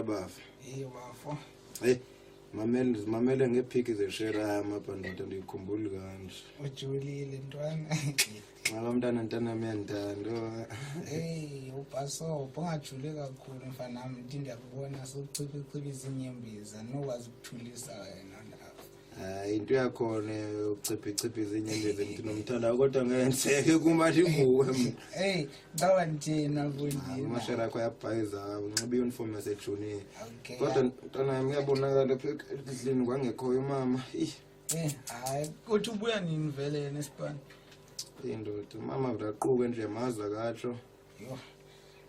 bafa. Bafo. Hey, mamele ngephiki zeshera amapha ndoda ndikhumbula kanje. Ujulile ntwana. Abantwana ntana miyandando. Upaso ungajule kakhulu mfana nami ndiyakubona sokucipha izinyembezi nokwazi ukuthulisa wena lapha. Into yakhona ucipha izinyembezi ngithi nomthanda kodwa ngenzeke kumathi kuwe. Cawa njena bondini. Amashara akho yabhayiza unxibe uniform yasejuni. Okay. Kodwa ntana yami uyabonakala phela endlini kwangekho mama. Hayi uthi ubuya nini vele yena esipani? Indoda mama udaqhuke nje maza katsho. Yo.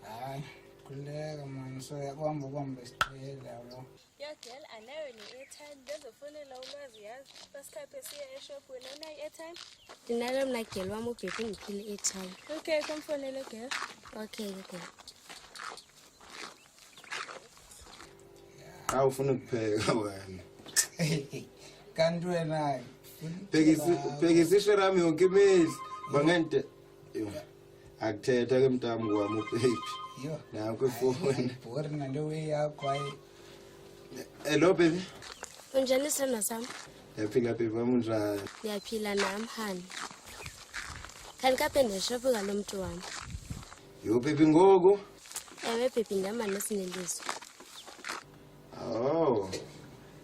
Hayi kuleka man so yakwamba isicela yabo. Yeah girl, anayo ne-airtime ngizofonela ulwazi yazi basikhape siya eshopini unayo i-airtime? Dinalo mna girl wami ubhebhe ngiphile i-airtime. Okay, kamfonele girl. Okay. Awufuna ukupheka wena. Kanti wena Phekisa isherami yonke imihla bangente akuthetha ke mntamu wami ubaby. Yo. Nakho ifoni. Boring nalo way yakho ayi. Hello baby. Unjani sona sami? Yaphila baby wami unjani? Ngiyaphila nami hani. Kanti kapende shop ngalomntu wami. Yo baby ngoku. Ewe baby ngihamba nesineliso. Oh.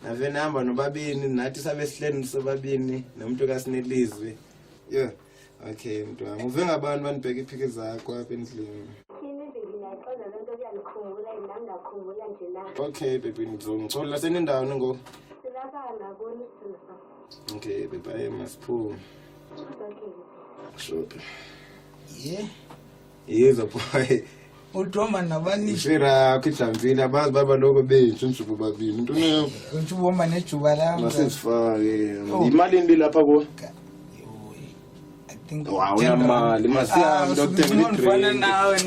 Nave namba nobabini nathi sabe sihleni sobabini nomuntu kasinelizwe. Yo. Okay mntwana. Uve ngabantu banibheka iphike zakho apha endlini. Okay baby ngizongcola senendawo ngo. Okay baby I must pull. Sure. Yes boy. Utoma nabani Shira kujambile abazi baba lokho bethu nsuku babini. Ntone uthi ubomba nejuba lami. Masifake. Imali indi lapha ko. Wow, yamali masiya Dr. Ngifana nawe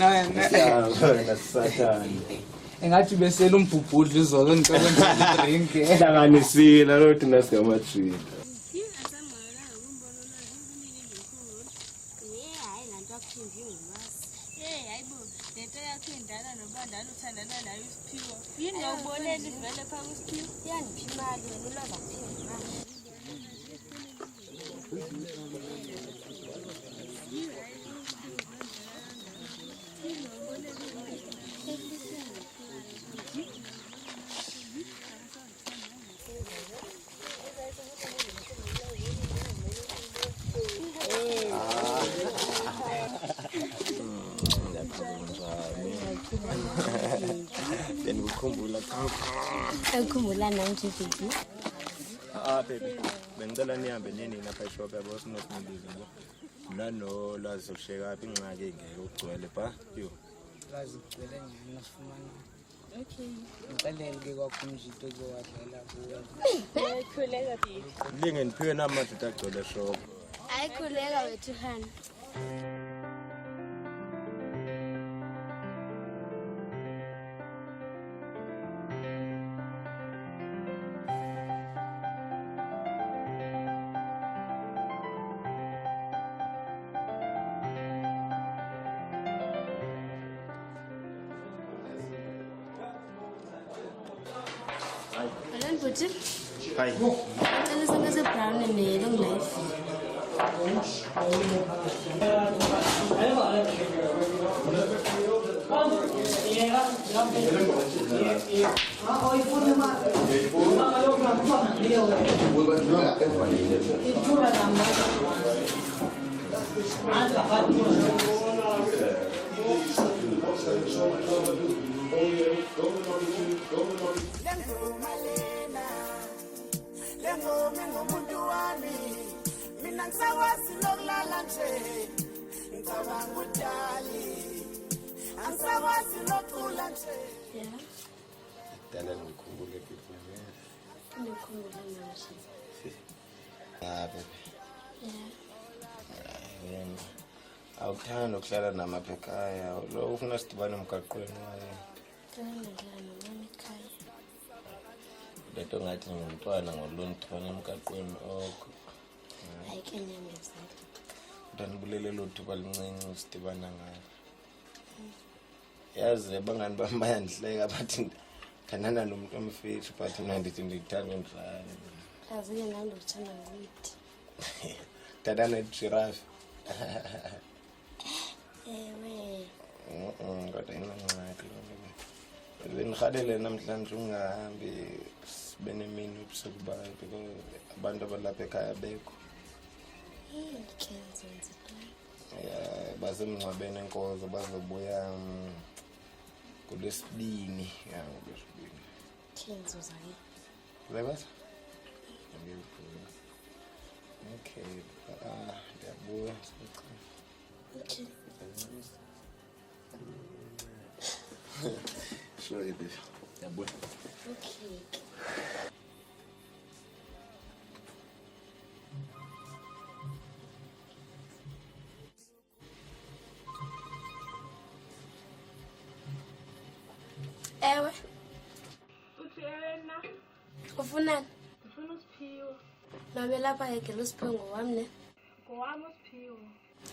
Sathane. Engathi besela umbhubhudla izolo ngicela drink. Hlanganisile lothi nasigama treat. Yini awuboneli vele pha kuSiphiwe? Yangiphi imali wena ulwazi akuphela. Ngikhumbula nanje baby. Baby. Bengicela nihambe nini lapha eshop yabo sinokubiza ngo. Nano lazi usheka apha ingxaki engeke ugcwele ba. Yo. Lazi ugcwele ngani nasifumana. Okay. Ngicela ke kwakhunjito zowadlela kuwe. Khuleka baby. Linge niphiwe namanje agcwele eshop. Ayikhuleka wethu hani. Alan Butcher. Hi. Ngicela singase brown and long life. Ngomuntu wami mina ngisakwazi lokulala nje ngicabanga udali angisakwazi lokucula nje Dala ngikhumbule baby. Ngikhumbula manje. Baby. Awuthanda ukuhlala namapha ekhaya. Lo ufuna sidibane emgaqweni waye. Ngidlala nami ekhaya. Lento ngathi ngumntwana ngoluntu emgaqweni okho. Ayike nyamezela. Ndanibulele lo thuba lincinci usidibana ngayo. Yazi bangani bami bayandihleka bathi thandana nomuntu omfishi but mina ndithi ndikuthanda njalo. Azi-ke nami ndikuthanda ngokuthi. Thandana nejirafi. Ewe. Kodwa ingancaki lo. Bengihalele namhlanje ungahambi sibe nemini ubusuku bayo because abantu abalapha ekhaya bekho. Kenzo nzito. Yeah, basemngcwabeni enkozo bazobuya kulesibini. Yeah, kulesibini. Kenzo zayi. Lebathi? Okay. Ndiyabuya. Okay. Sure, baby. Ndiyabuya. Okay. Ewe. Uthi yena Ufunani? ufuna usiphiwo. Nami lapha egela usiphiwo ngowami ne. Ngowami usiphiwo.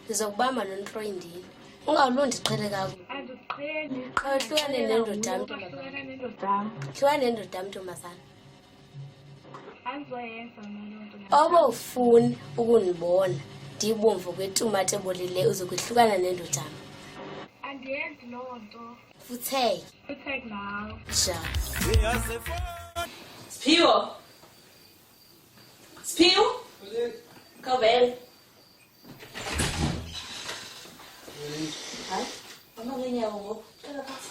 Ngizokubamba noNtroyindini. Ungawulundi iqhele kakhulu. Andiqheli. Awuhlukane nendoda yami. Hlukane nendoda. Hlukane nendoda yami ntombazana. Angizoyenza mina lonto. Oba ufuni ukunibona ndibomvu kwetumate ebolile uzokwehlukana nendoda yami. Andiyenzi lonto. Futhi Uthek now. ja. Sphiwo. Sphiwo. Kawel. Hayi, mama ngenyawo ngoku. Cela phansi.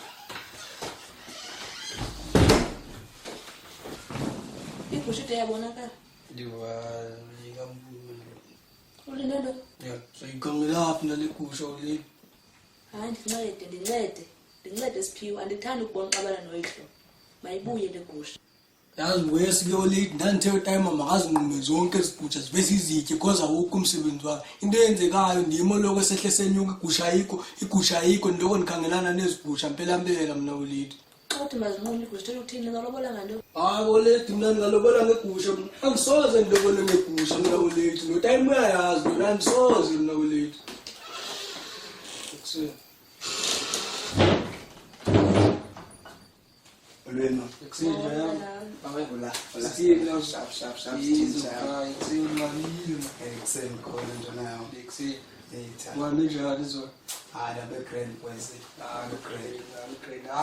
Igusha ide yabonakala. Ulinendo? Yeah, so ikhangela nale gusha ule. Hayi ndifuna ndincede Sphiwo andithandi ukubona qabana noyihlo. Mayibuye le gusha. Yazi wesike olate ndanthe time makazinqume zonke izigusha zibe sizitye because awukho umsebenzi wakhe. Into eyenzekayo ndimo lokho sehle senyuka igusha ayikho ndoko ndikhangelana nezigusha mpela mina olate. Xa uthi mazinqume igusha thina uthini ngalobola ngalo. Hayi olate mina ngalobola ngegusha angisoze ndilobole ngegusha mina olate no time uyayazi mina angisoze mina olate. Olwena. Kusina Hola. Hola. Sharp. Ekseni khona nje nayo. Wanejani zo. Dabe grand boys. Great.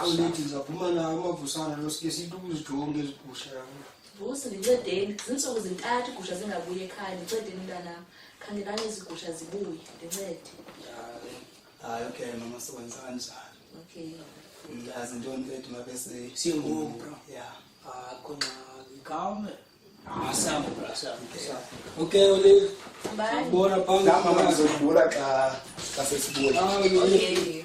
Olate ngizaphuma nawo amavusana losike sithi ukuzijonga ezigusha yami. Vusi ndincedeni, zinsuku zintathu igusha zingabuye ekhaya, ndincedeni mntanami. Khangelani izigusha zibuye, ndincede. Hayi okay mama sikwenza kanjani. Okay. Yazi ntoni lethu mabese Singoku bro. Yeah. Khona ngikame. Samba bro. Okay olate. Bye. Bona phambi. Mama ngizodlula xa sesibuya. Okay.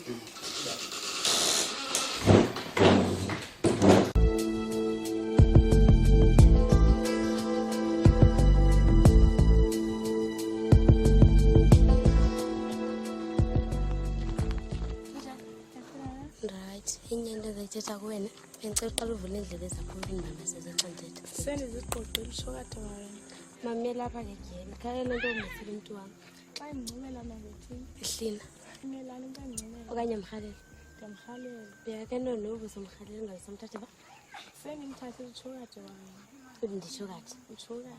Right. Inyanda ezayithetha kuwena. Bengicela uqala uvule indlebe zakho ubindaba sezexanthetha. Sendiziqoqile ushokade wena. Mami lapha ngegela. Khaya lento omethile umuntu wami. Xa imncumela mangethini. Ihlina. Imelani xa imncumela. Okanye mhalela. Ndiyamrhalela. Uyake nonobu somhalela ngalisamthathe ba. Sendimthathile ushokade wena. Ndisho kathi. Ushokade.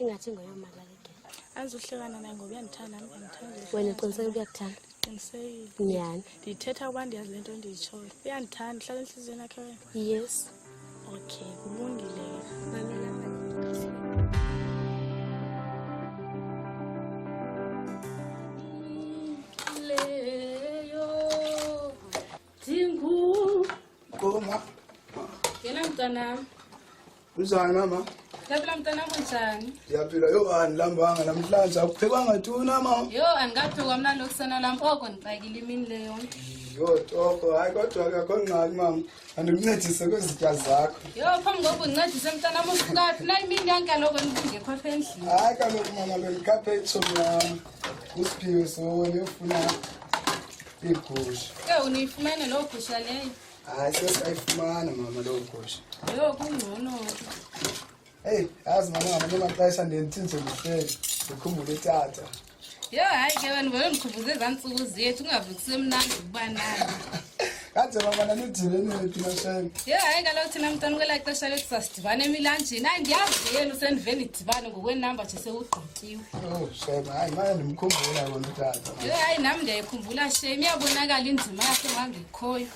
Ingathi ngoyomala legela. Andizuhlekana naye ngoba uyandithanda nami ngiyamthanda. Wena uqiniseke ukuyakuthanda. Qinisekile. Nyani. Ndithetha ukuba ndiyazi le nto ndiyitshoyo. Uyandithanda ihlala entliziyweni yakhe wena. Yes. Okay, kulungile. Mami lapha leyo dingu Koma. yena mntanami Unjani mama? lapha mntanami unjani Yaphila andilambanga namhlanje akuphekanga tuna mama. yo andikaphekwa mna lokusana lam oko ndixakile imini le yonke Toko hayi kodwa ke akho ngxaki mama. Andikuncedise kwizitya zakho. yo phambi kokuba undincedise mntanami usukaphi na imini yonke kaloku ndingekho apha endlini Hayi kaloku mama bendikhaphe itshomi yam. Usiphiwe soni ufuna igusha. ke uniyifumene loo gusha leyo Hayi sesayifumana mama loo gusha. yo kungcono Hey, yazi mama ngamanye amaxesha ndithi nje ndihlele ndikhumbule tata. yo hayi ke wena ndikhumbuze ezaa ntsuku zethu ungavukisi mnandi ukuba nani Kanti mama nanidibene thina shame. Yeah, hayi kaloku thina mntwana kwela xesha lethu sasidibane emilanjeni. Hayi ndiyazi yena usendiveni idibane ngokwenamba nje sewugqityiwe. Oh shame, hayi manje ndimkhumbula bona utata. Yeah, hayi nami ndiyayikhumbula shame. Iyabonakala indima yakhe ngangikhoyo.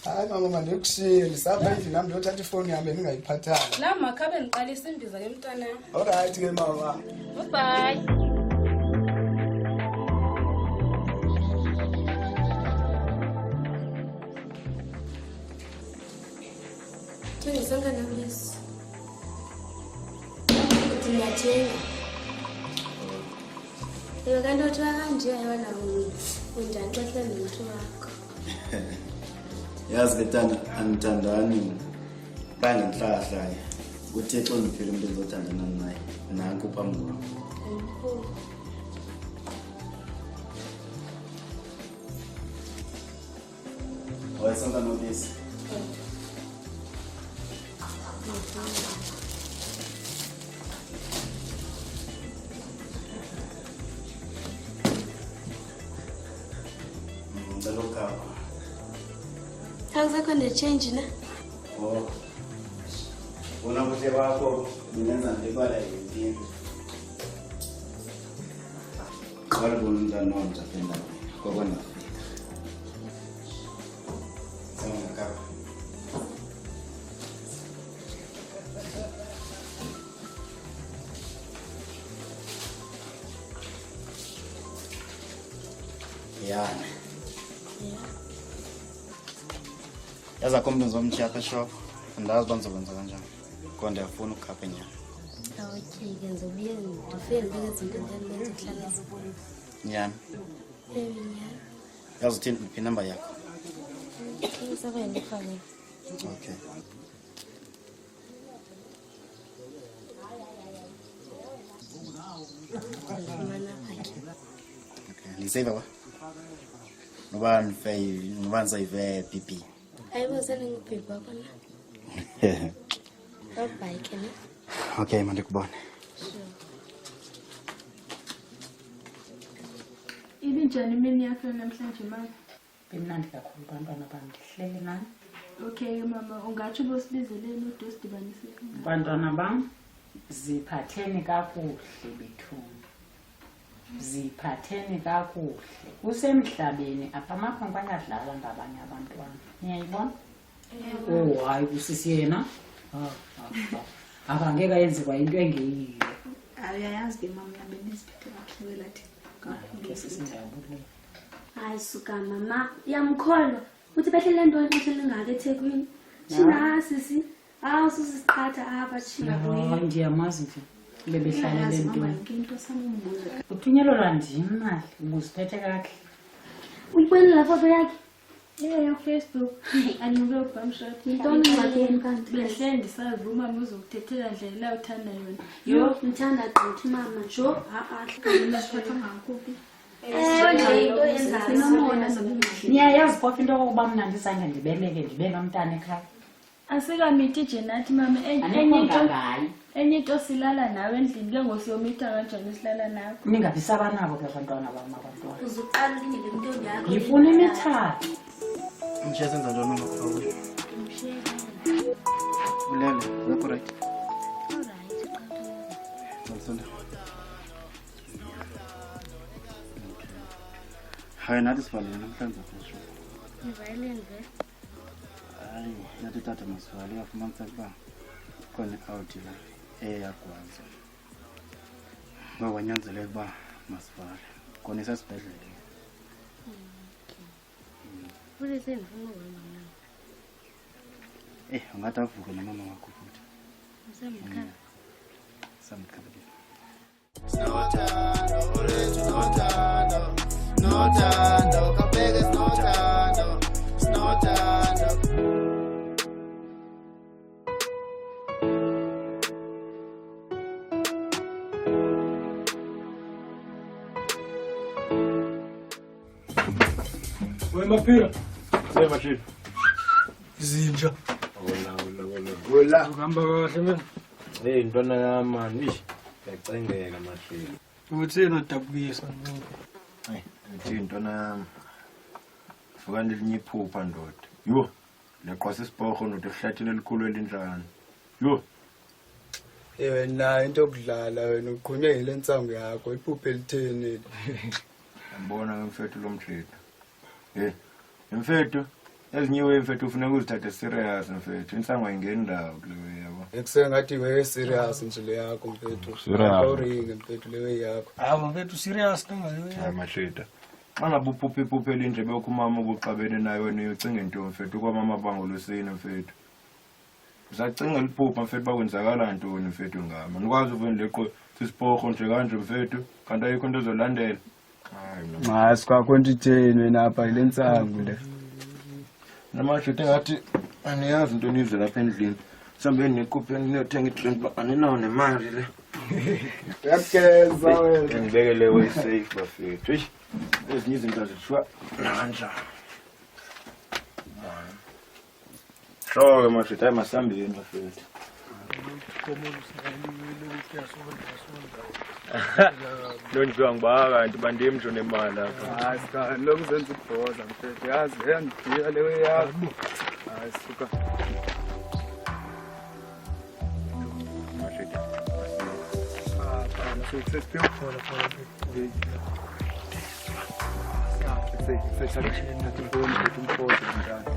Hayi mama mandikushiye ndisapha endlini nami ndiyothatha ifoni yami endingayiphathanga. La makhabe ndiqalisa imbiza ke mntwana. Alright ke mama. Bye. Thengisanga nakulesi. Ndiyathenga. Yebo kanti uthiwa kanje yona unjani xa nomuntu wakho? Yazi ke tanda angithandani bangenhlahla uThixo niphile umuntu ozothandana naye nanku phambi kwami. Wayesonga nobisi. Ndaloka. Awuzakho ne-change na? Oh. Una kuhle bakho ngenza ndibala yini. Kwalo umntana wami japenda kokona. Sangaka. Yani. Yaza komntu ngizomtshiya apha eshop. Andazi uba ndizokwenza kanjani. Kodwa ndiyafuna ukukhapha inyama. Okay, ke ngizobuye ndifike ndibeke izinto endizenza kuhlala zibona. Nyani. Nyani. Yazi uthini uphi inamba yakho? Ngisaba ndifake. Okay. Okay. Liseva wa? Noba ngive PP. Hayibo seningibhibha khona. Bye kena. Okay, manje kubona. Ibinjani imini yakho namhlanje mama? Bimnandi kakhulu bantwana bami ndihlele nani. Okay mama, ungatsho bosibizeleni uDosi dibanise. Bantwana bam ziphatheni kakuhle bethu. Ziphatheni kakuhle. Kusemhlabeni apha mapha bayadlala ngabanye abantwana. Niyayibona? Oh hayi kusisi yena. Akangeka yenziwa into engeyiyo. Ayayazi ke mama nabenisiphethe kahle lathi. Kakhulu sisindabule. Hayi suka mama, yamkholwa. Uthi behlele ntoni behlele ngake eThekwini? Shina sisi. Hawu sisiqhatha apha china boy. Ndiyamazi nje. Bebehlalele ntoni. Into samumbuza. Uthunyelelwa ndim imali, ubuziphethe kahle. Uyibona la foto yakhe? Yeah, Facebook. Anyuke ubhamshot. Intoni ngakeni kanti? Behle ndisazi umama uzokutethela ndlela la uthanda yona. Yo, ngithanda gqithi mama. Jo, Nasiphatha ngakubi. Into yenza Niyayazi phofu into yokuba mna ndizange ndibeleke ndibe nomntana ekhaya. Asikamiti nje nathi mama enye into silala nawe endlini ke ngosiyomita kanjani silala nawe. Ningabisa nabo ke abantwana bami abantwana. uzuqala ulindele into yakho. Ngifuna imithathu. Mshiya senza ntoni ngapha? Ulele, wekho right. Alright, Masonda. Hayi nathi sivalile namhlanje phesho. Nivalile. Hayi, yathi tata masivale yafumanisa ukuba khona out la eyagwaza. Ngokwanyanzeleka ukuba masivale. Khona isesibhedlele. Ule sendifuna ukuhamba nawe. Ungathi avuke nomama wakho futhi. Usamkhaya. Samkhaya. Snotando, kapega snotando, snotando. Wemaphila. Sema chief. Zinja. Hola. Uhamba kahle mina. Hey ntwana yami, ngiyacengela mashilo. Uthina dabukisa ngoba. Hey, ntwana yami. vuka nelinye iphupha ndoda. Yo, leqwasa isiporho ndoda ehlathini elikhulu elinjani. Yo. Wena into yokudlala wena uqhunywe yile nsangu yakho iphupha elitheni. Ngibona ngemfethu lomthetho. Mfethu ezinyiwe mfethu ufuneka uzithathe serious mfethu. Insangu ayingeni ndawo kuleyo yabo. Ekusengathi we serious nje le yakho mfethu. Awuringe mfethu lewe yakho. Hawu mfethu serious ngaleyo. Hayi mashita. Xa ngabe uphupha elinje bekho umama ukuqabene nayo wena uyocinga into mfethu kwamama bangolusini mfethu. Uzacinga liphupha mfethu bakwenzakala ntoni mfethu ngama. Nikwazi uveni leqo sisiporho nje kanje mfethu kanti ayikho into ezolandela. Hayi sikwakho ntitheni wena apha ile nsangu le. Namashita ngathi aniyazi into nize lapha endlini. Sambe nikuphe niyothenga idrink ba aninawo nemali le. Uyakeza wena. Ngibekele we safe bafethu. Eish. Ezinye izinto azishwa kanjani. Showe mashita emasambeni bafethu. Lonjwa ngibaka kanti bandimi nje nemali lapha. Hayi ska lokhu zenza ukubhoza mfethu yazi yangidiya lewe yakho. Hayi suka. Mashita. Sesipiyokhola khona. Sesakashini natifoni umfoto njalo.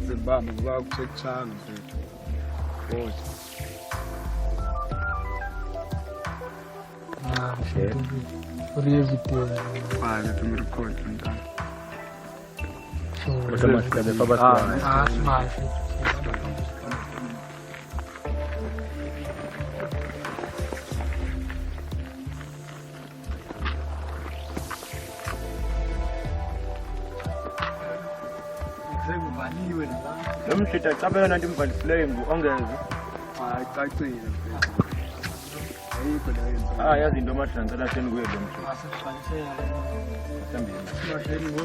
Zibamba ngoba kuthethanga mfethu. Bothi. Vale, tu me recordo então. Você mais cadê para baixar? Mais. Sekuvaliwe la. Lomhlita cabela nanti imvalisileyo ongeze. Hayi cacile mfethu. Ayikho la yenza. Yazi into amadlansela hleni kuye lo mhlita. Asifalisela. Sambini. Masheni ngo.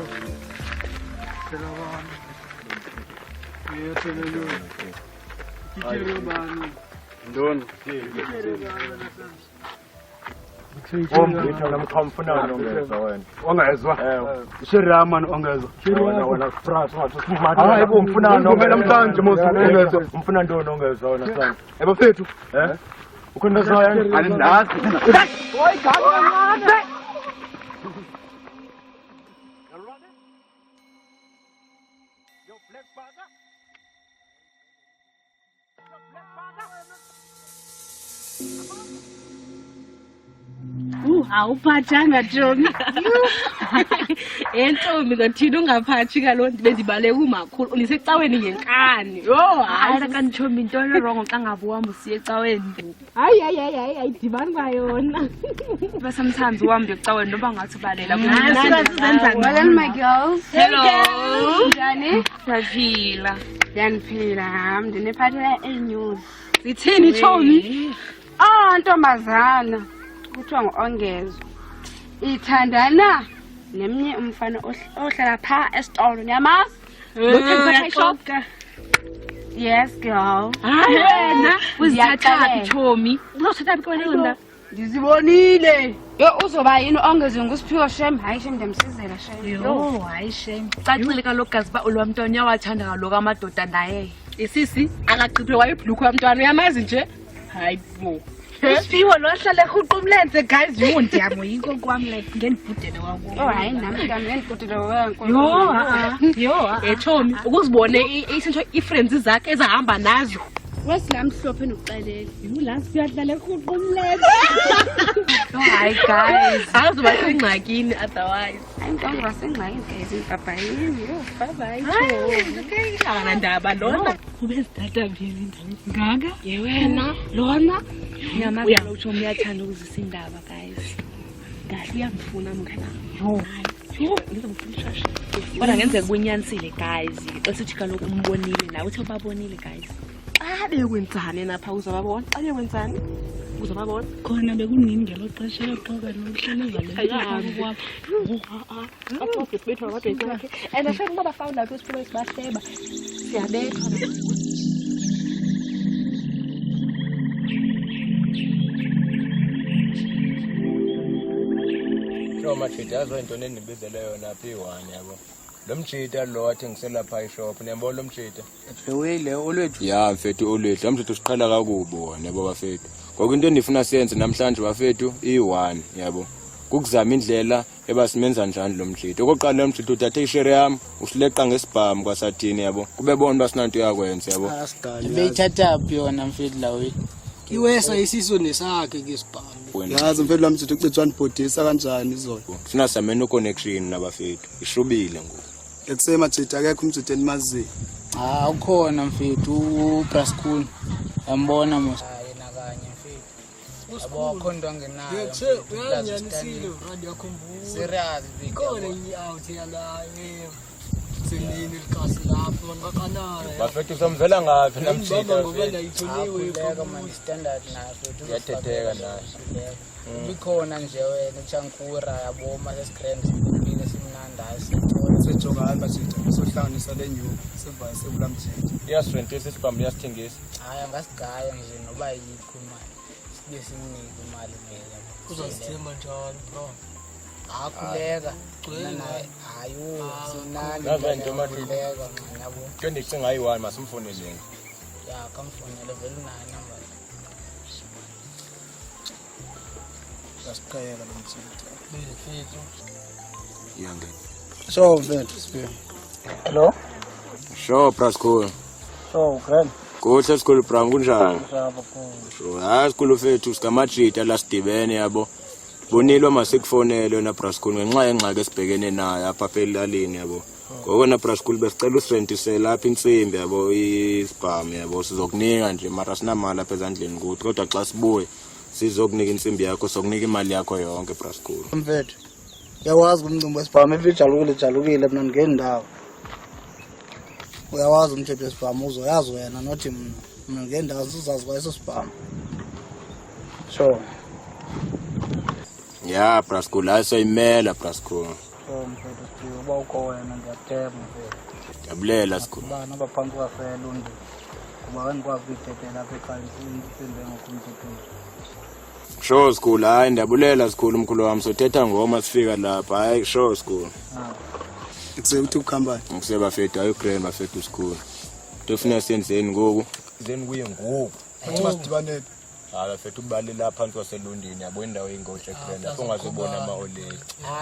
Phela abantu. Yethelelo. Kitshelo bani. Ndoni. Ngitho namkhomfuna nongeza wena. Ongezwa. Shirama ongezwa. Wena France wathi usimathi. Hayi bo mfuna namhlanje ongezwa. Umfuna ntoni ongeza wena sana? Ebafethu. Ukhona zoyana? Aninazi. Oy gaga. Awuphathanga Jomi. Entombi ngathina ungaphathi kalonto bendibaleka umakhulu unisecaweni ngenkani. Hayi kanti Chomi into wrong xa ngabe uhamba usiye ecaweni. Hayi dibani bayona. Sometimes uhamba ecaweni noba ngathi balela Well, my girls. Hello. Njani? Siyaphila. Yandiphila ndinephathela e-news. Zithini Chomi? Ntombazana kuthiwa ngu-Ongezwa ithandana nemnye umfana ohlala phaa esitolo nyamazi. Yes girl. Hayi wena uzithatha Chomi. Uzothatha kwena. Ndizibonile. Uzoba yini u-Ongezwa nguSiphiwo Shem? Hayi Shem ndiyamsizela Shem. Hayi Shem. Cacile kaloku gazi uba ulwamntwana uyawathanda kaloku amadoda naye. Isisi akaqiphe wayebhlukhu yamntwana uyamazi nje. Hayi bo. USiphiwo lo hlala ehuqa umlenze guys ndiyamo yinko kwami like ngendibhudele wako. Hayi nami kanti ngendibhudele wenko. Chomi ukuzibone isinto i-friends zakhe ezahamba nazo. Wesinamhlophe nokuxelela. Last siyahlala ehuqa umlenze. Hayi guys. Awuzoba sengxakini otherwise. Hayi nkonzo basengxakini guys ibhabhayini. Bye Chomi. Okay hlangana ndaba lona. Ubezithatha vini indaba ngaka? Yewena lona. Nyamazi lo Chomi uyathanda ukuzisa indaba guys. Kahle uyamfuna mkhana. Ngizomfunisha. Kodwa ngenzeka ubunyanisile guys. Esithi kaloku umbonile nawe uthi ubabonile guys. Bekwenzani napha uzababona? Bekwenzani? Uzababona? Khona bekunini ngelo xesha loqoka lohlelo ngale kwakho. Bethu kodwa yikho. And after ngoba bafawula lapho isiphulo sibahleba. Siyabethwa. kuthiwa machita yazo into nendibizele yona phi one yabo. Lo mchita lo athengisela pha ishop niyabona lo mchita. Ewele olwethu. Ya mfethu olwethu. Lo mchita siqhala kakubi wona yabo bafethu. Ngoku into endifuna siyenze namhlanje bafethu i1 yabo. Kukuzama indlela ebasimenza njani lo mchita. Okokuqala lo mchita uthathe ishare yami usileqa ngesibhamu kwasathini yabo. Kube bona basinanto yakwenza yabo. Beyithatha phi yona mfethu la wethu. Iwesa isiso nesakhe ke sibhamu. Yazi mfethu la mthithu ucithwa nibhodisa kanjani izolo. Sina samena connection nabafethu. Ishubile ngoku. Ekusema mthithu akekho umthithu enimazi. Ukhona mfethu uBrascoon. Yambona mos. Yena kanye mfethu. Abakho into angenayo. Uyanyanisile radio yakhumbula. Serious Khona i-out yala sendini likasi lapho ngaqanana. Bafethu somvela ngaphi namtshita. Baba ngoba layithoniwe leka man standard naso. Yathetheka nayo. Bikhona nje wena uChankura yabo mase screen siphile simnandayo. Sejokana mthithu sohlanganisa lenyuku siva sebula mthithu. Iyasirentisa isibhamu iyasithengisa. Hayi angasigaya nje noba yikho imali. Sibe simnike imali phela. Uzasithemba njalo bro. Akhuleka naye hayo sinani Ngazento mathi akhuleka yabo. ke ndicinga ayi1 masimfonele. Ya kamfonele vele unayo number. Asiqhayela lo mthithu. Mfethu. Yangena. So mfethu. Hello. Sure Brascoon. So grand. Kuhle school Bram kunjani? Saba khona. So hayi school fethu sikamajita la sidibene yabo. Bonilwa masikufonele na Brascoon ngenxa yengxaki esibhekene nayo apha elalini yabo. Ngoko na Brascoon besicela usirentisela lapha insimbi yabo isibhamu yabo sizokunika nje mara sinamali apha ezandleni kuthi kodwa xa sibuye sizokunika insimbi yakho sokunika imali yakho yonke Brascoon. Mfethu. Yawazi umncimbi wesibhamu evijalukile mina ngendawo. Uyawazi umthetho wesibhamu uzoyazi wena nothi mina ngendawo uzazi kwaso sibhamu. So Ya Brascoon asoyimela Brascoon. So mfethu uba uko wena ndiyathemba mfethu. Yabulela school. Bana baphansi kwafela undi. Kuba ngikwazi ukuyithethela apha ekhaya insimbi ngokumthethela. Sure school hayi ndiyabulela school umkhulu wami sothetha ngoma sifika lapha hayi sure school. Ekusethi ukukhamba. Ngiseba fethu ayi grand bafethu school. Tofuna senzeni ngoku. Then kuye ngoku. Athi masidibanele. Hala fethu ubalela phansi kwaselundini yabo indawo ingohle grand lapho ungazobona amaolele.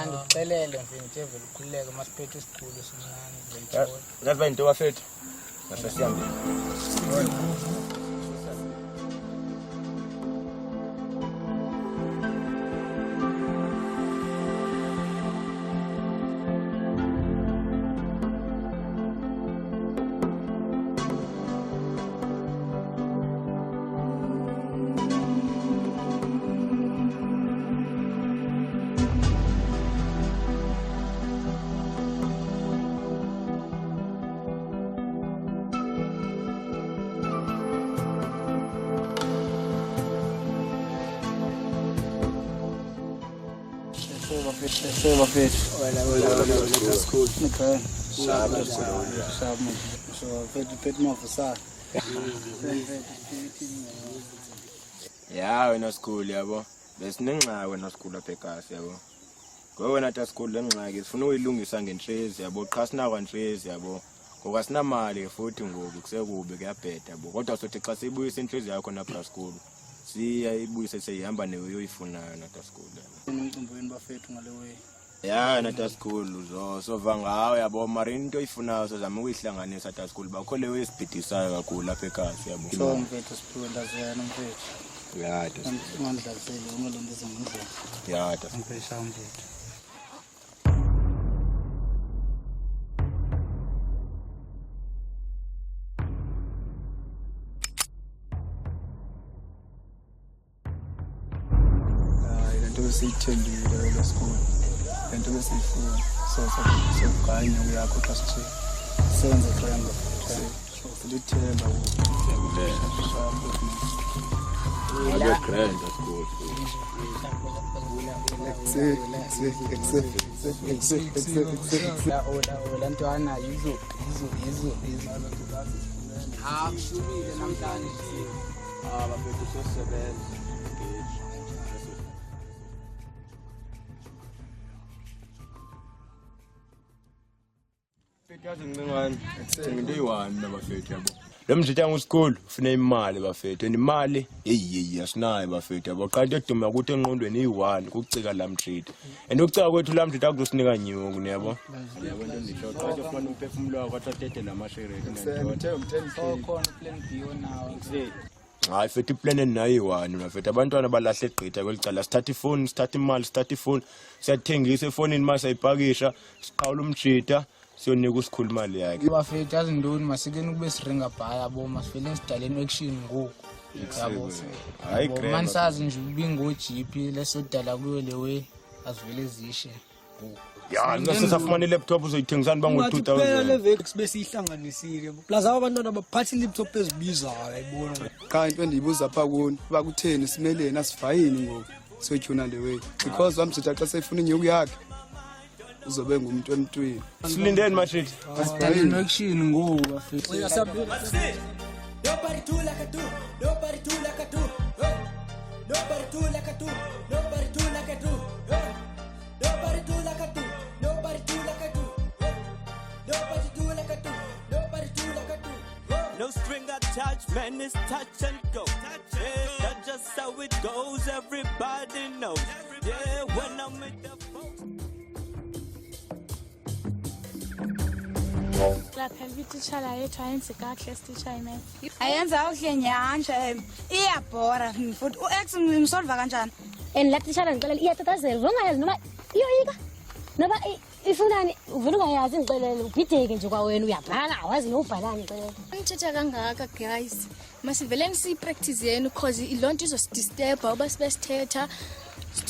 Ndikucelele mfethu evela ukhululeke masiphethe isikhulu simnani. Ngathi into bafethu. Nasasiyangena. Seba fethu. Wala school. Okay. Sharp. So fethu mafusana. Ya wena school yabo. Besinengxa wena school apha ekhaya yabo. Ngoba wena ta school lengxaki sifuna uyilungisa ngenhlezi yabo qha sinakwa nhlezi yabo. Ngoba sinamali futhi ngoku kusekube kuyabheda yabo. Kodwa sothi xa sibuyisa inhlezi yakho na Brascoon. Siya ibuyise seyihamba newe uyoyifunayo na ta school. Umcimbi wenu bafethu ngale way. Ya na ta school uzosova ngawo yabo mara into oyifunayo sozama ukuyihlanganisa ta school bakho lewe esibhidisayo kakhulu apha ekhaya yabo. So mfethu siphiwe ndazwena mfethu. Ya ta. Ngandlasele ungalondeza ngandlela. Ya ta. Mfethu mfethu. Siyithembile lo school. Lento besifuna so kanye uyakho xa sithi senze grand. So silithemba Abe grand school. La ntwana yizo. Shubile namhlanje. Bafethu sosebenza. Lo mjita ngusikhulu ufuna imali bafethu and imali asinayo bafethu yabo qala eduma ukuthi enqondweni i1 kucika la mjita and ukucika kwethu la mjita akusinika nyungu niyabo yabo into ndisho qala ufuna umphefumulo wakho athathe la mashereke khona plan B nawo hayi fethu iplan enayo i1 bafethu abantwana balahle egqitha kwelicala sithatha ifoni sithatha imali sithatha ifoni siyathengisa efonini mase ayipakisha siqhawula umjita siyonika usikhulu imali yakhe bafethu azindoni masikeni kube siringa bhaya bo masifele sidaleni action ngoku yabo hayi great man sazi nje ubingo GP lesodala kuyo lewe azivele zishe ya ngisafumana ilaptop uzoyithengisana bango 2000 phela leveki bese ihlanganisile plus abantwana baphatha ilaptop ezibizayo ayibona cha into endiyibuza pha kuni bakutheni simeleni asivayini ngoku sotyhuna lewe because wamjita xa sefuna inyuku yakhe uzobe ngumuntu emntwini silindeni mashithi asidaleni action ngoku bafethu nobody do like I do nobody do like I do nobody do like I do nobody do like I do nobody do like I do nobody do like I do nobody do like I do nobody do like I do no string attachment is touch and go yeah, that's just how it goes everybody knows yeah when I'm with the lapha ititshala yethu ayenze kahle sititsha ime ayenza okuhle nyanja iyabhora futhi uX ngimsolva kanjani and la titshala ngixelela iyathathazela ungayazi noma iyoyika noma ifunani uvela ungayazi ngixelela ubhideke nje kwawena uyabhala awazi nobhalani ngixelela ngithetha kangaka guys masiveleni sipractice yenu because ilonto izosdisturb uba sibesithetha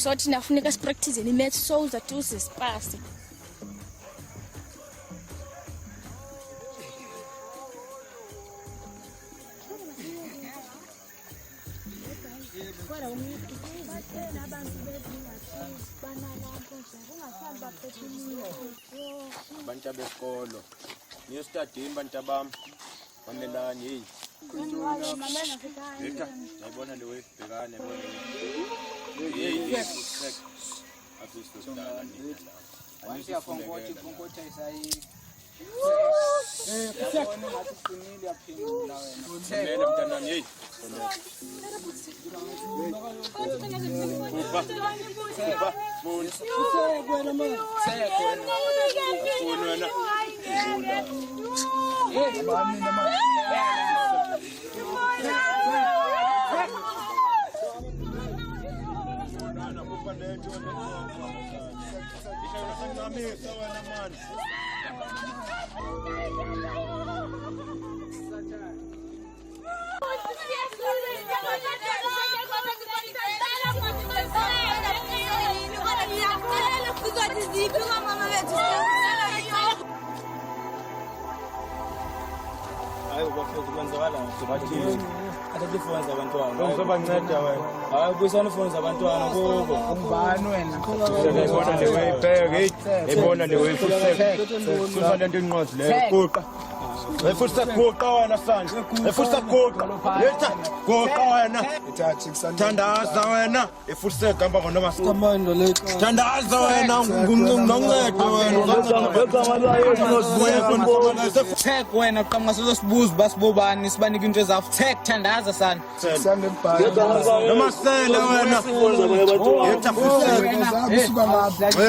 sothi nafuneka sipractice ni maths so that usispass abantu besikolo niyo studyini bantu bami bamelani hey Leka yayibona le way bhekane yabona hey asisodala ni Anisiya konkothi isayi kufona ngathi sinile yaphindula wena Mena mntanami hey Hayi ubafethu kwenzakala ngathi athathe ifoni zabantwana uzobanceda wena hayi busana ifoni zabantwana kubo umbani wena uyabona le way bheke ebona le way kufanele lento inqozi leyo kuqa efuthi kuqa wena sanje efuthi kuqa letha kuqa wena thandaza wena efuthi gamba noma kamando le thandaza wena ngoncedo wena tag wena qhamuka sizosibuza basibobani sibanike into ezafu tag thandaza sana noma sele wena yetha futhi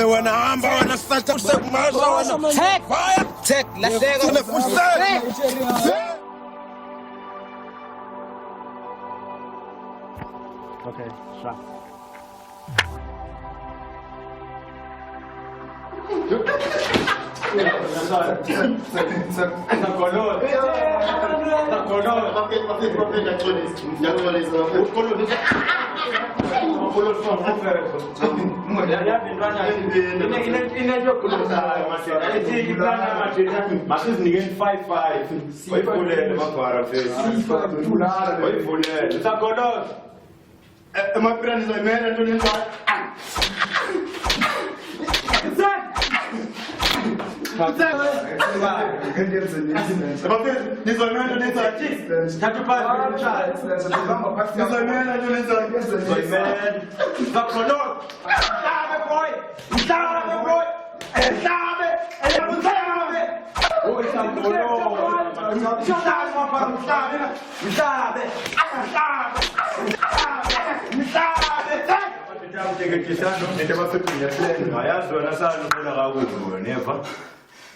wena hamba wena satha kusekumasa wena tag tag lahleka okay shot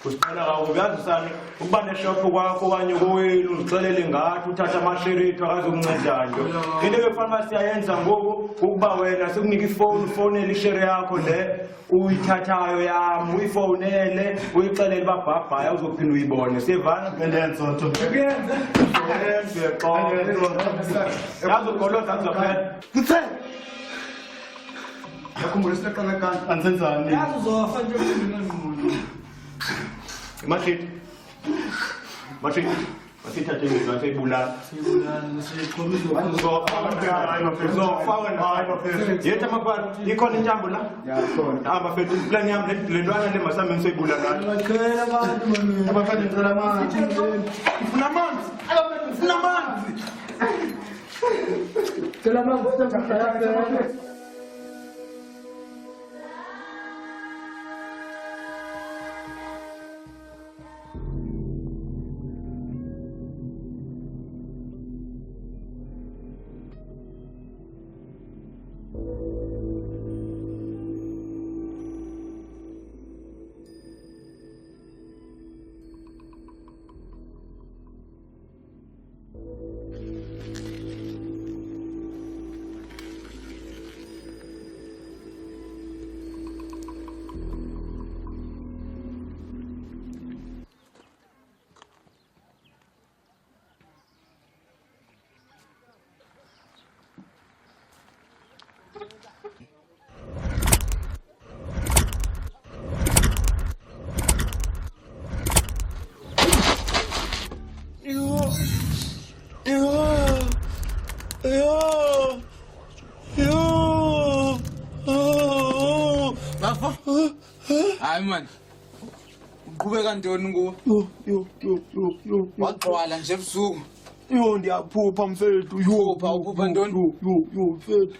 Usiqala kakuyazi sana ukuba neshop kwakho okanye kowenu uzixelele ngathi uthatha amasherethi akazokunceda nto. Into ebekufanele siyayenza ngoku ukuba wena sekunika ifowuni ufonele ishere yakho le uyithathayo yami uyifonele uyixelele babhabhaya uzophinda uyibone. Siyevana ngendenzotho. Kuyenze. Yazi ugoloza kuzophela. Kuthe. Yakhumbula siqala kanti ansenzani. Yazi uzofa nje umuntu. Mashit. Masithathe izizathu ezibulala. Yethu amakwala, ikhona intambo la? Hamba mfethu, plan yami le ntwana le masami ngiseyibulala. Ngicela abantu mina. Abafana ngicela amanzi. Ufuna amanzi? Ufuna amanzi? Ngicela amanzi. Hayi man. Uqhubeka ntoni ngo? Yo. Wagcwala nje ebusuku. Yo ndiyaphupha mfethu. Yo uphupha ntoni? Yo mfethu.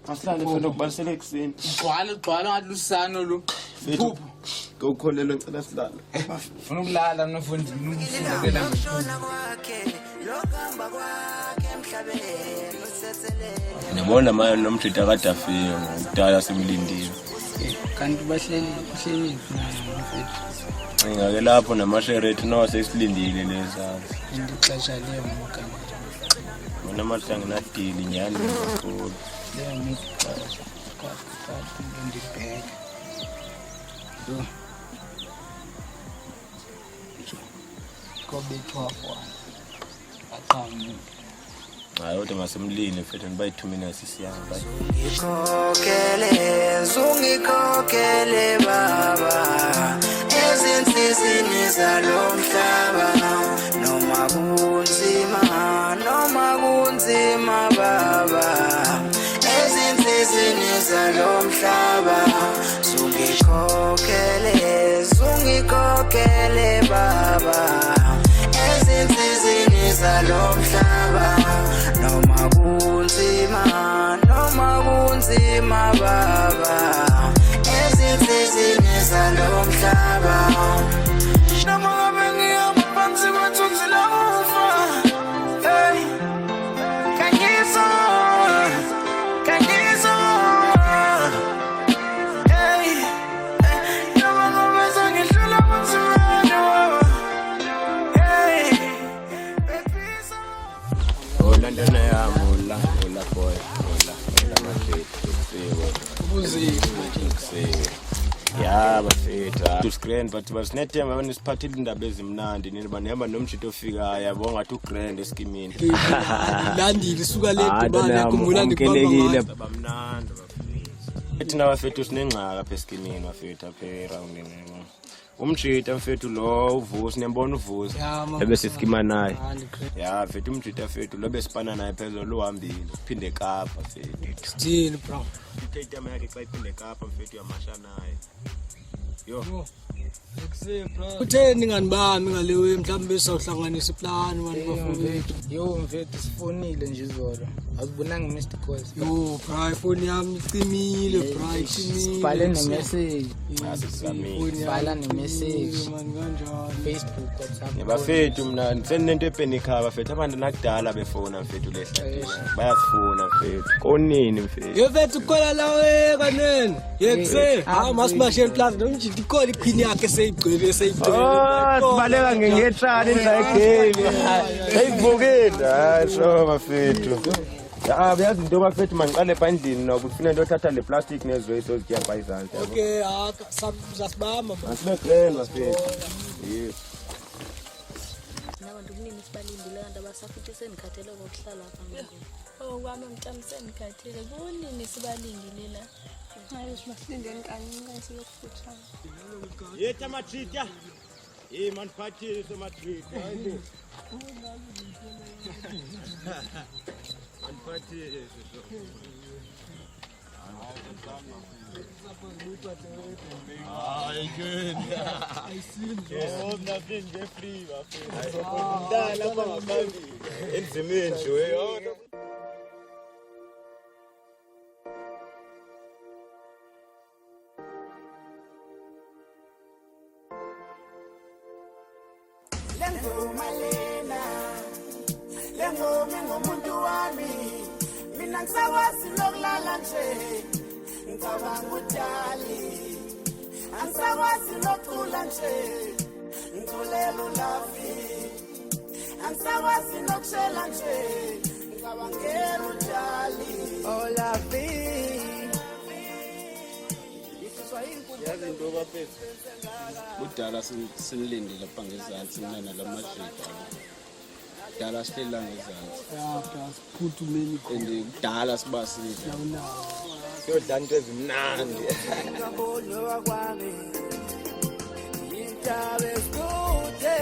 Asihlale mfethu kubalisele ekseni. Gcwala ngathi lusano lo. Phupha. Ngokholelwe ngicela silale. Ufuna ukulala nofundi ngikela. Ngibona manje nomjida kadafile ngokudala simlindile. Kanti bahleli nayo mfethu. Ngake lapho namasherethi nawo sesilindile lezazi. Ngixesha leyo ngokama. Mina manje nginadili nyani ngikho. Leyo ngicela ndibheke. Yo. Kobethwa kwa. Aqhamu. Hayi kodwa masemlini mfethu niba 2 minutes siyahamba. Zungikhokhele baba ezinsizini zalomhlaba noma kunzima baba ezinsizini zalomhlaba zungikhokhele baba ezinsizini zalomhlaba noma kunzima baba ezinsizini zalomhlaba noma ngabe ngiyama phansi kwethunzi lakufa hey kangizwa hey noma ngabe sengihlula kunzimani baba hey London yami la boy la manje ya bafetha to screen but basnethemba banisiphathile indaba ezimnandi nini banihamba nomjito ofikayo yabo ngathi ugrand eskimini landile suka le dubane yakhumbula ndikubamba bamnandi bafetha ethi nabafethu sinengxaka apha eskimini bafetha apha eroundini umjita mfethu lo uvusi nembona uvusi ebese skima naye ya mfethu umjita mfethu lo besipana naye phezulu uhambile uphinde eKapa mfethu still bro itayitama yakhe xa iphinde eKapa mfethu yamasha naye yo utheni ngani bami ngalewe mhlawumbe besawuhlanganisa iplan abantu bafowethu yo mfethu sifonile nje izolo Awubonanga Mr. Cause. Yo, bra, phone yami icimile, bra, icimile. Sibhale ne-message. Sibhala ne-message. Facebook, WhatsApp. Bafethu mna senento epenika bafethu abantu nakudala befona mfethu lehla. Bayasifuna mfethu. Konini mfethu. Yefethu ukhola lawe kanene. Yekuse, masimashe class nomjidi ikhola iqueen yakhe seyigcwele seyigcwele. Sibaleka ngengetrani endlayigame. Ayivukile. Hayi so bafethu. Uyazi into bafethu mangiqale ebhandlini nokufuna into othatha le plastic nezwe sozitya izandla. Okay, zasibamba. Asibegrand bafethu. Yes. Nabantu kunini sibalindile kanti abasafuthi senikhathele kokuhlala apha ngoku. Oh, kwami mntana senikhathele. Kunini sibalindile la? Hayi simasilindeni kancane siyokufutshana. Yetha matrita. Man phathile sematrita. Hayibo. Anphathile so. Hayi good. Oh, nothing get free bafethu. Ngidala lapha ngaphambili. Enzimeni nje weyo. Lengomi ngomuntu wami mina ngisakwazi lokulala nje ngicabanga udali angisakwazi lokucula nje ngiculela ulafi angisakwazi nokushela nje ngicabangela udali olafi yazi into bafethu kudala sinilindile lapha ngezansi mina nalamajika kudala sihlela ngezansi Kuthumeni and kudala sibasile Siyodla into ezimnandi. ngabonwa kwami intabe eskude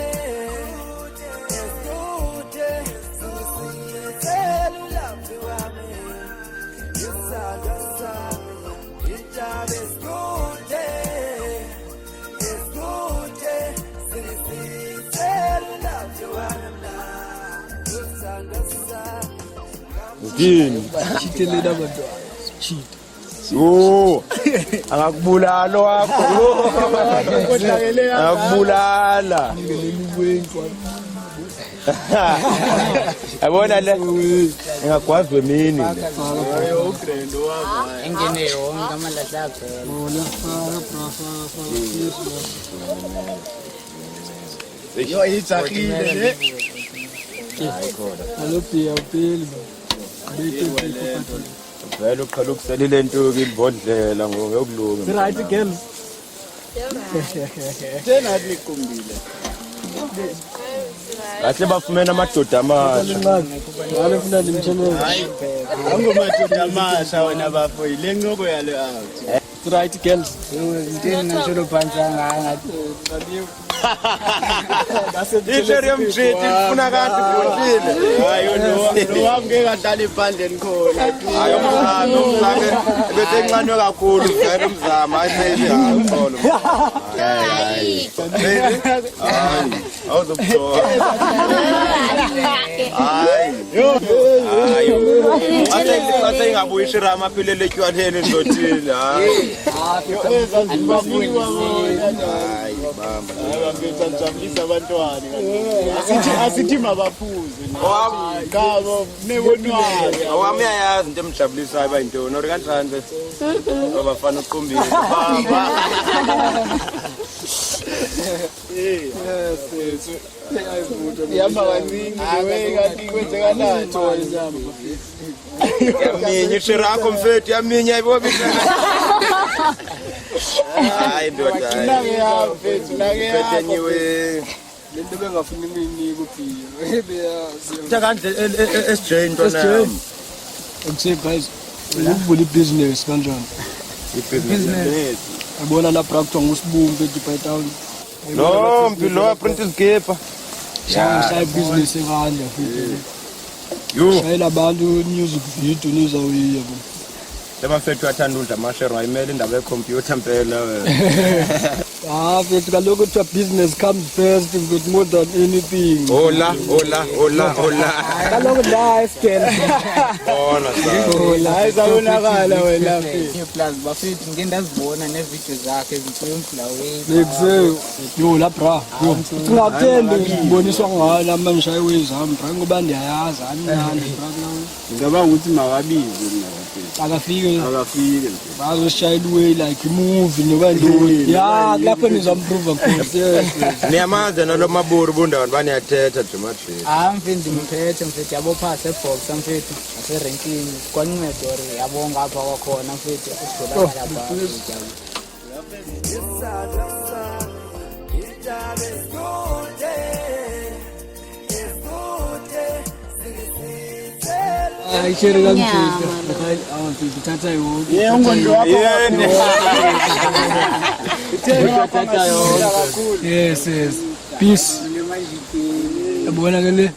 sisiyethela ulafi wami isaka sami intabe eskude sisiyethela ulafi wami Ngini? Chitelela abantwana. Chita. Yo. Angakubulala wakho. Angakubulala. Yabona le engakwazi emini le. Engene yonke amalahla akho. yo itsakile le Hayi khona. Alopia upeli. Vele uqala ukuselile into ibhodlela ngoyokulunga. Right girls. tena likumbile Kahle bafumene amadoda amasha. Ngale funa nimthelele. hayi angomadoda amasha wena bafo ile ncoko yale out Right girls. Ngitini nasholo phansi ngathi. Isherium treat ifuna kanti bondile. hayi no wami ngeke adlala ibhandeni khona Hayi umzame bese enqanwe kakhulu vele umzama ayiseyithi hayi Hayi. hayi awuzobuthola hayi ase ingabuyi ishirama philele etywaleni endlotini hayi ezazibafuniwa bona hayi bamba ngizajabulisa abantwana asithi mabaphuze ngabo nebonwayo awami ayazi into emjabulisayo bayintoni ori kanjani bese abafana uqumbile bamba yama kaningi kanti kwenzekalani yaminya ishirakho mfethu yaminya ayibobisa hayi ndoda fethenyiwe Lento bengafuni nginike uphiyo. Beyazi. kanje SJ ntwana yami Ngise guys, ukuvula ibusiness kanjani? ibusiness Yabona la practice ngusibumbe eDipaytown. no mpilo print skipper Shaya business ekanje futhi. yo Shayela abantu music video nizawiya bo. Laba mfethu athanda udla amashare wayimela indaba yecomputer mpela wena Mfethu kaloku kuthiwa business comes first mfethu more than anything. Hola. Kaloku naye sigele. Hayi sabonakala wena mfethu. Plus bafethu ngeke ndazibona nevideo zakhe ezisemflaweni. Lekuse yo la bra. Singakuthembi ngiboniswa ngala manje shayiwe zami bra ngoba ndiyayazi anani bra. Ngicabanga ukuthi makabize mina mfethu. Akafike. Bazoshayela way like movie noba ntoni. Ya lapho nizamprove khona. Niyamazi nalo maburu bundawo baniyathetha Jumatri. Mfethu ndimphethe mfethu yabo phase box mfethu aserenkini kwanceda ori yabo ngapha kwakhona mfethu usidolakala lapha. Ayisheri kamthutha. Ngithatha yonke. Yebo ngondo wakho. Yes. Peace. Yabona ke le.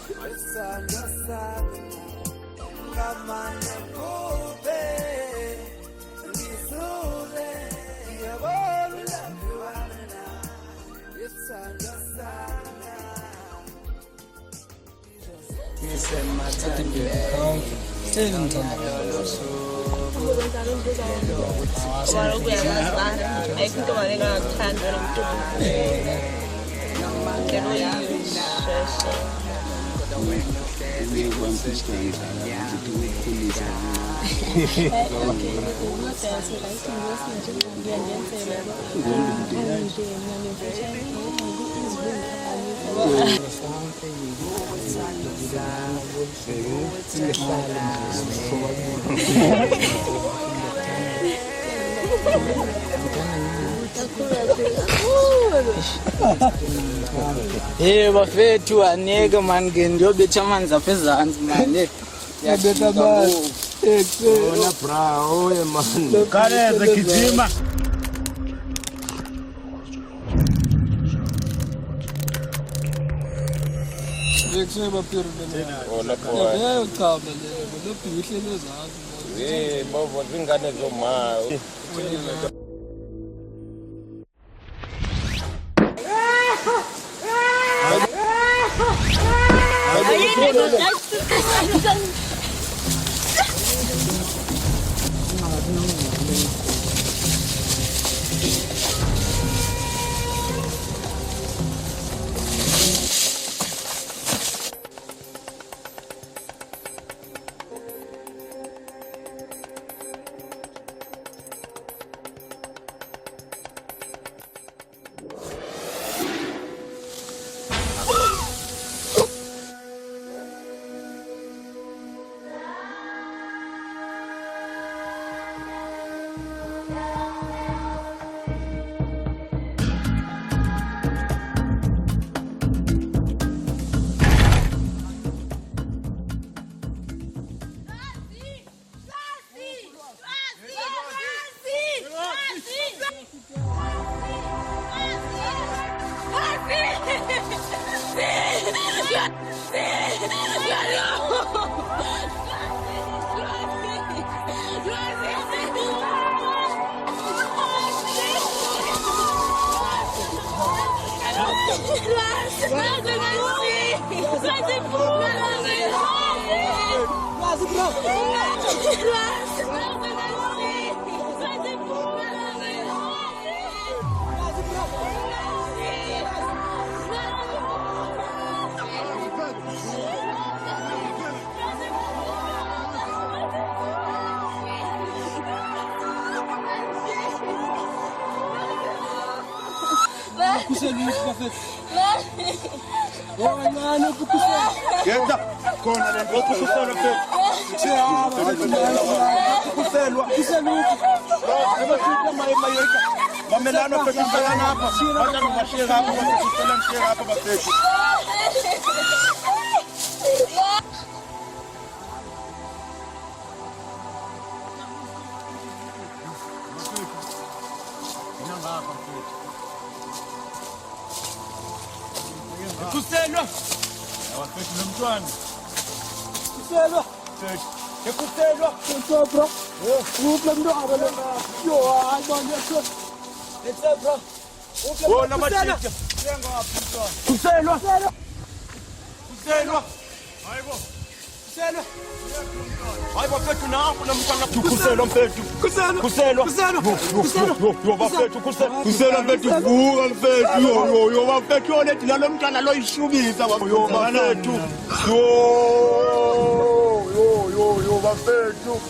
Bafethu aneke man ngiyobetha amanzi aphezansi man. Yabetha amanzi. Bona bra, oye man. Kareze gijima. Lekuseba pyramids. Hola boy. Cha lo bihle lezansi. Bovo zingane zoma. Kuselwa. Awafethu nomntwana. Kuselwa. Ekuselwa. Kuselwa bro. Upla mntwana lena. Yo hayi manje let's bro. Wona mathica. Kuselwa. Hayibo. Hayi bafethu naku namntwana kuselwa mfethu. Kuselwa. Yo bafethu kuselwa mfethu vuka mfethu yo bafethu olethi nalo mntwana lo ishubisa yo bafethu. Yo bafethu.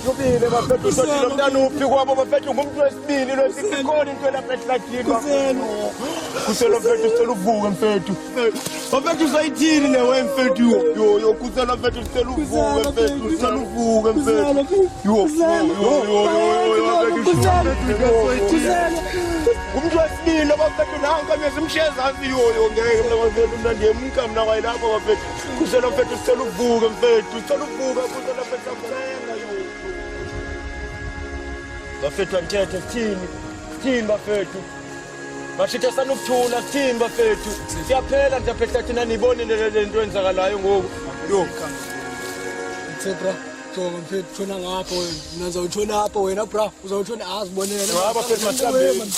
Yobile bafethu sothi lo mntwana uphi kwabo bafethu ngumuntu wesibili lo sikhona into laphethu lakini kuselwa mfethu sicela uvuke mfethu. Bafethu sayithini lewe mfethu yo kuselwa mfethu sicela uvuke mfethu sicela uvuke mfethu. Umuntu wesibili bafethu nangu kamezimshezazi yo ngeke mina bafethu mina ndiyemka mina kwayilapho bafethu. Kuselwa mfethu sicela uvuke mfethu sicela uvuke kuselwa mfethu akulenga yo. Bafethu anthethe sithini bafethu. Bashitha sanukuthula sithini bafethu. Siyaphela ndiyaphetha thina nibone le nto enzakalayo ngoku. Yo. Bra, jonga mfethu tshona ngapho wena. Mina uzawutshona apho wena bra. Uzawutshona azibonela. Hamba mfethu masihambeni.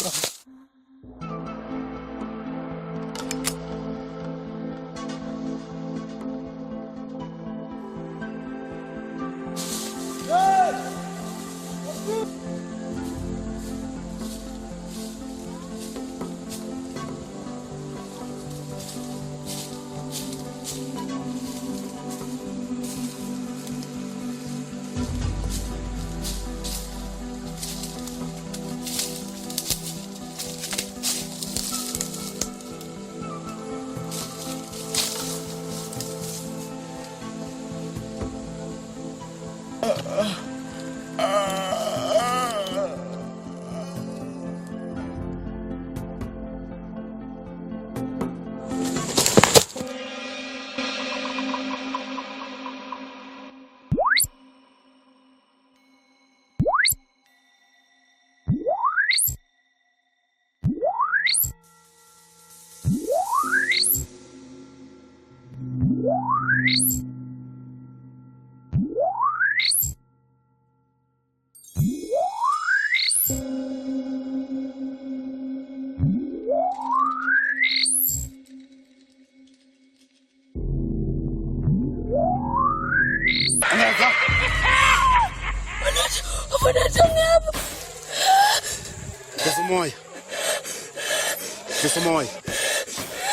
Ngesomoya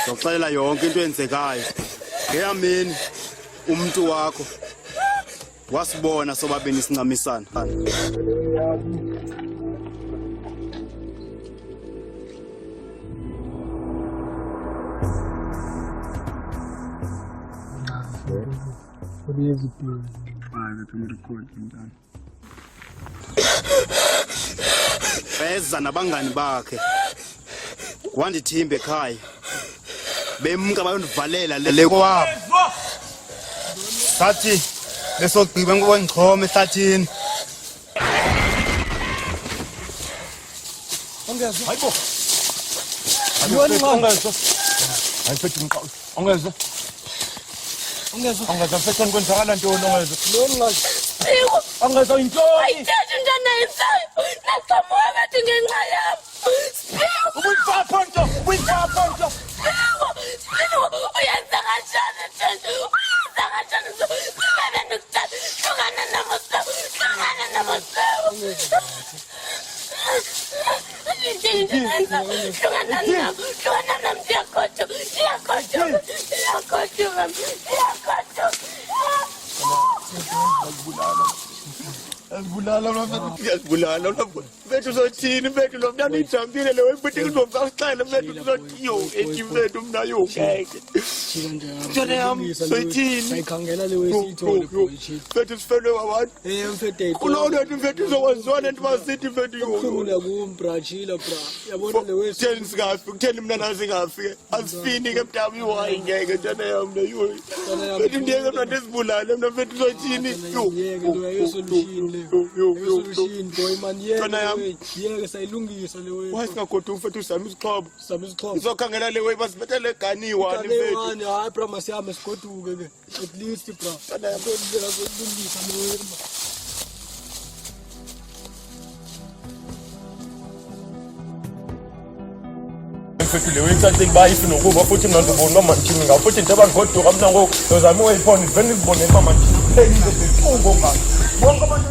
ngokuxelela yonke into enzekayo ngeyamini umuntu wakho wasibona sobabini sincamisana. Beza nabangani bakhe wandithimba ekhaya bemka bayondivalela le kwabo sathi besogqiba ngokwengichoma ehlathini. Ongezwe hayibo ongezwe mfethu kwenzakala ntoni ongezwe intoni ayithethe into nayenzayo nasamoya bethu ngenxa yabo ubuyiphaphonto uyenza kanjani thethe uyenza kanjani kumele ndikuthanda hlukana namosewo hlukana nam ndiyakhothwa Yazibulala bethu uzothini bethu lo mntana uyijambile le wembuthi ngizomsaxela bethu uzothi yo ethi bethu mna yo ntona yam soyithini sayikhangela le wesiyithole bethu sifelwe wabantu kulolo ethi mfethu uzokwaziwa le nto masithi mfethu yokhula kumbrachila bra yabona le wesi kutheni singafi kutheni mna nasingafi ke asifini ke mntami iwayi ngeke ntona yam leyo bethu ndiyeke mna ndizibulale mna mfethu uzothini solution boy man yeke sayilungisa le way wasingagodwa mfethu sami isixhobo uzokhangela le way basibethe le gani one mfethu hayi bra masiyame sigoduke ke at least bra ndlela zokulungisa le way mfethu le wethathe kubayisi nokuba futhi mna ndibona uba mandithini ngawo futhi njengoba ndigoduka mna ngoku ndozama uyiphona ndivele ndizibonele uba mandiphelile zentungo ngalo bonke abantu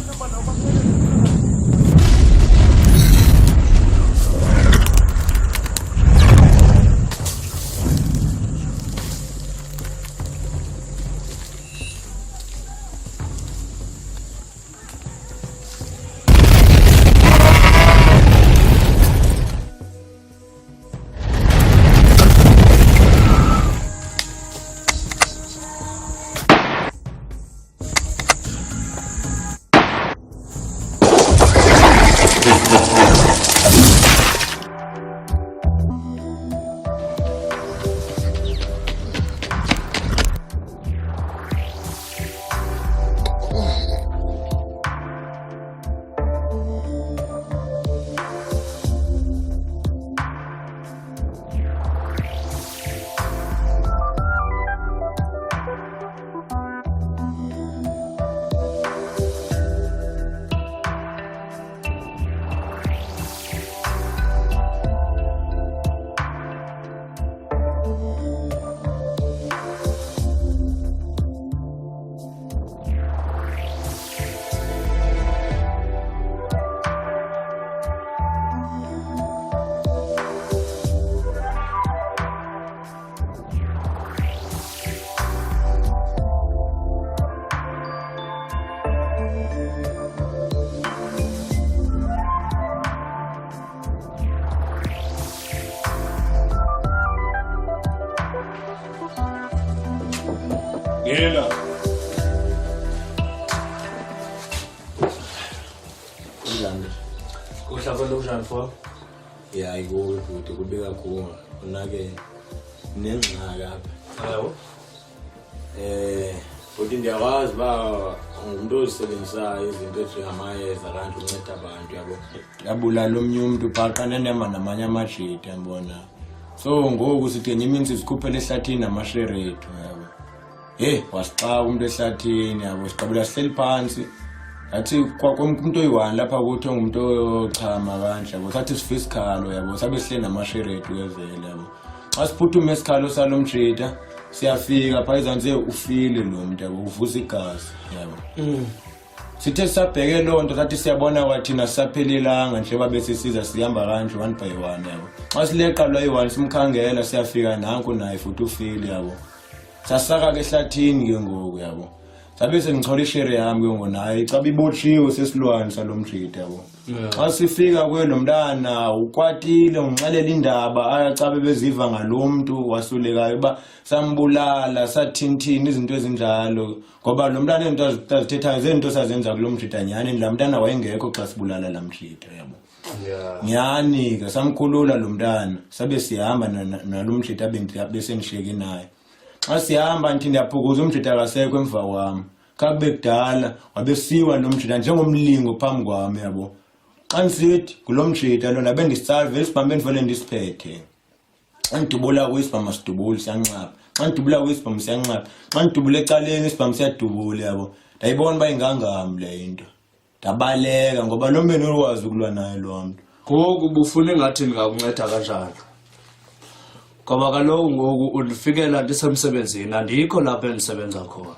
Yena. Njani? Kuhlaba lokujani for? Yeah, ayikuwe futhi kubika khona. Unake nengxaka lapha. Hawo. Futhi ndiyakwazi ba umuntu ozisebenzisayo izinto ezingamayeza kanti unceda abantu yabo. Yabulala omnye umuntu phaqana nema namanye amajita yabona. So ngoku sithi nyiminzi sikhuphele ehlathini namasherethu yabo. Wasixa umuntu ehlathini yabo siqabula sihleli phansi. Athi kwakumuntu oyi-1 lapha kuthi ongumuntu ochama kanje yabo. Sathi sife isikhalo yabo sabe sihleli namasherethu wezele yabo. Xa siphuthume isikhalo salomjita siyafika pha izanze ufile lo muntu yabo uvuza igazi yabo. Sithe sabheke lonto sathi siyabona kwathina saphelelanga nje babe sisiza sihamba kanje 1 by 1 yabo. Xa sileqa lo yi1 simkhangela siyafika nanku naye futhi ufile yabo. Sasaka ke ehlathini ke ngoku yabo. Sabe sengichola ishere yami ke ngonaye icaba ibotshiwe sesilwane salomjita yabo. Xa sifika kwelo mntana ukwatile unxelela indaba ayacabe beziva ngalomuntu wasulekayo ba sambulala sathinthini izinto ezinjalo ngoba lo mntana into azithethayo izinto sazenza kulomjita nyani la mntana wayengekho xa sibulala lamjita yabo. Nyani ke samkhulula lo mntana sabe sihamba nalomjita bese nisheke naye. Xa sihamba nthi ndiyaphukuza umjita akasekho emva kwami. Kabe kudala wabesiwa nomjita njengomlingo phambi kwami yabo. Xa nisithi kulomjita lona bendisalve isibhambe ndivele ndisiphethe. Xa ndidubula kwisibhamu sidubule siyanxapha. Xa ndidubula kwisibhamu siyanxapha. Xa ndidubula ecaleni isibhamu siyadubula yabo. Ndayibona uba ingangami le into. Ndabaleka ngoba lo mbe nolwazi ukulwa naye lo mntu. Ngoku bufuna engathi ndingakunceda kanjani? Ngoba kaloku ngoku undifikela ndisemsebenzini andikho lapha endisebenza khona.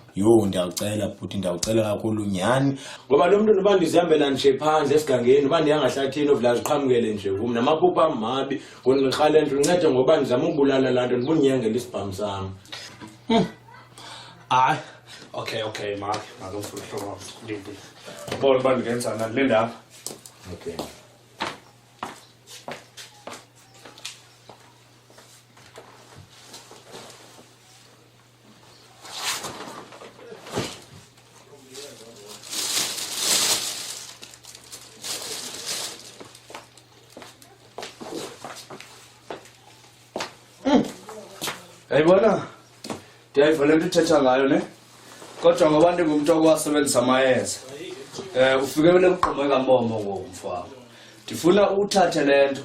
Ndiyawucela futhi ndiyawucela kakhulu nyani ngoba lo muntu noba ndizihambela nje phandle esigangeni noba ndiyangahlathini ovula ziqhamukele nje kum namaphupha amabi ngiqale nje uncede ngoba ndizama ukubulala laa nto ndibunyengela isibhamu sami. Hayi okay makamfuna uhlobo lindi bona uba ndingenzani andilinde apha. Okay. Yayibona ndiyayiva le nto uthetha ngayo ne kodwa ngoba ndingumuntu okwasebenzisa amayeza ufikele kuqomo kambomo ngoku mfana ndifuna uthathe le nto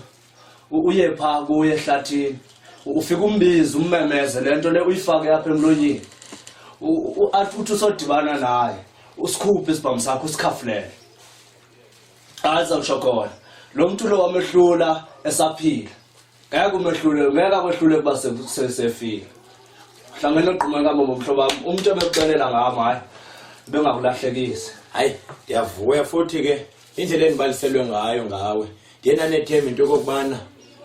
uye phaa kuye ehlathini ufike umbizi ummemeze le nto le uyifake apha emlonyeni athi uthi usodibana naye usikhuphe isibhamu sakho usikhafulele azawutsho khona lo mntu lo wamehlula esaphila ngeke kwehlule kuba sefile hlangene ogquma kamama umhlobo wami umuntu ebekubelela ngami hayi bengakulahlekisi. Hayi ndiyavuya futhi ke indlela endibaliselwe ngayo ngawe yena nethemba into kokubana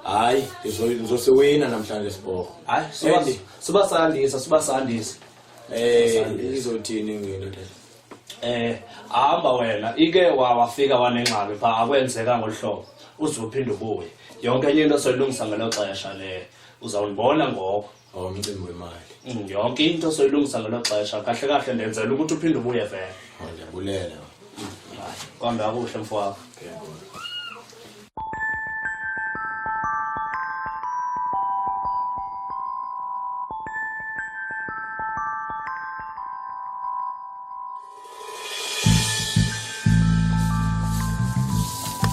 hayi ngizosiwina namhlanje sibhoko. Hayi sibasandisa izothini ngini ahamba wena ike wafika wanengxabe pha akwenzeka ngohlobo uzophinde ubuye yonke enye into soyilungisa ngelo xesha le uzawubona ngoko umcimbi wemali yonke into soyilungisa ngelo xesha kahle kahle ndenzela ukuthi uphinde ubuye vele. Ndiyabulela kambe akuhle mfowabo.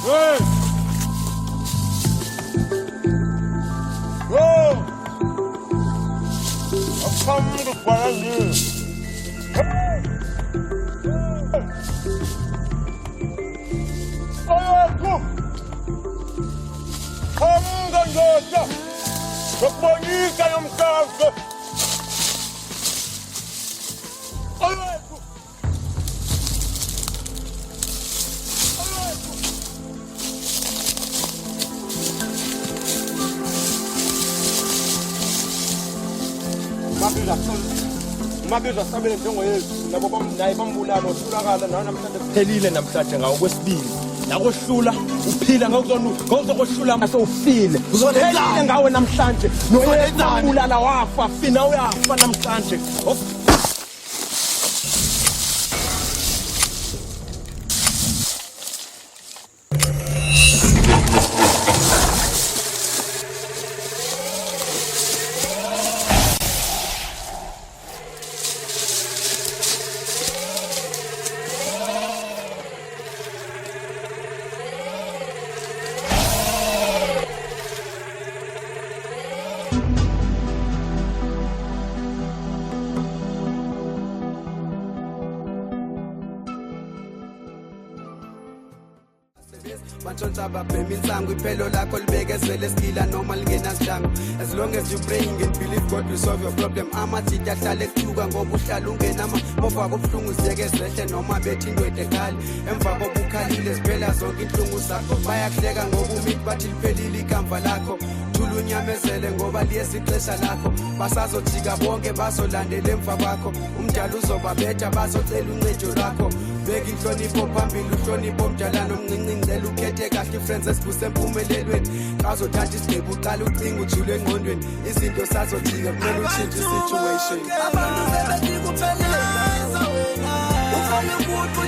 Hey! Go! I've come to find you. Hey! Come, Gangoja! The police are themselves! Mabizwa sabele njengoyethu labo bamnayi bambulala ohlulakala nawe namhlanje kuphelile namhlanje ngawo kwesibili nakohlula uphila ngokuzokwehlula mase ufile uzolethana ngawe namhlanje noyethambulala wafa fina uyafa namhlanje. Bantshontsha babhema insango iphelo lakho libekezele skila noma lingenasihlangu. As long as you praying and believe God will solve your problem. Amathiti ahlale kuhluka ngoba uhlala ungenama mofa kobuhlungu ziyeke zehle noma bethi indwede ekhali emva kobukhalile ziphela zonke inhlungu zakho bayakuhleka ngoba umithi bathi liphelile ikamva lakho thula unyamezele ngoba liyesixesha lakho basazojika bonke bazolandela emva kwakho umdala uzobabetha bazocela uncedo lwakho beka inhlonipho phambili uhlonipho omdala nomncinci ngicela ukhethe kahle friends esibuse empumelelweni bazothatha isigqebo uqala ucinga ujule engqondweni izinto sazojika kumele utshintshe situation abantu sebedika uphelele wena ufuna ukuthi